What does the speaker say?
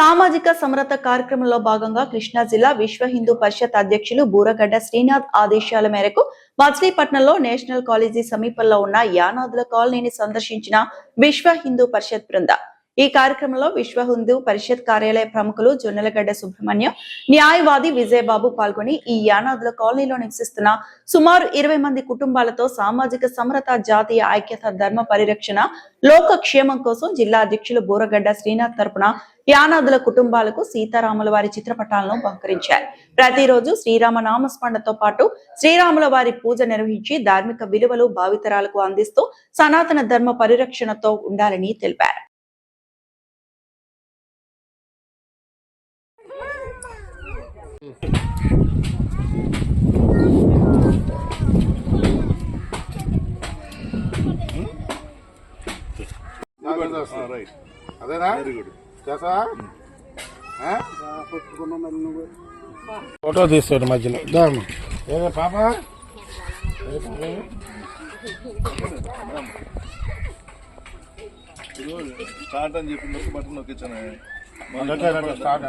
సామాజిక సమరత కార్యక్రమంలో భాగంగా కృష్ణా జిల్లా విశ్వ హిందూ పరిషత్ అధ్యక్షులు బూరగడ్డ శ్రీనాథ్ ఆదేశాల మేరకు మచిలీపట్నంలో నేషనల్ కాలేజీ సమీపంలో ఉన్న యానాదుల కాలనీని సందర్శించిన విశ్వ హిందూ పరిషత్ బృందం. ఈ కార్యక్రమంలో విశ్వ హిందూ పరిషత్ కార్యాలయ ప్రముఖులు జొన్నలగడ్డ సుబ్రహ్మణ్యం, న్యాయవాది విజయబాబు పాల్గొని ఈ యానాదుల కాలనీలో నివసిస్తున్న సుమారు 20 మంది కుటుంబాలతో సామాజిక సమరత, జాతీయ ఐక్యత, ధర్మ పరిరక్షణ, లోక క్షేమం కోసం జిల్లా అధ్యక్షులు బూరగడ్డ శ్రీనాథ్ తరపున యానాదుల కుటుంబాలకు సీతారాముల వారి చిత్రపటాలను బహుకరించారు. ప్రతిరోజు శ్రీరామ నామస్మరణతో పాటు శ్రీరాముల వారి పూజ నిర్వహించి ధార్మిక విలువలు భావితరాలకు అందిస్తూ సనాతన ధర్మ పరిరక్షణతో ఉండాలని తెలిపారు. అదేనా చేసా ఫోటో తీస్తాడు మధ్యలో ఏదో పాప స్టార్ట్ అని చెప్పి నొక్కి బట్టలు నొక్కించాను. స్టార్ట్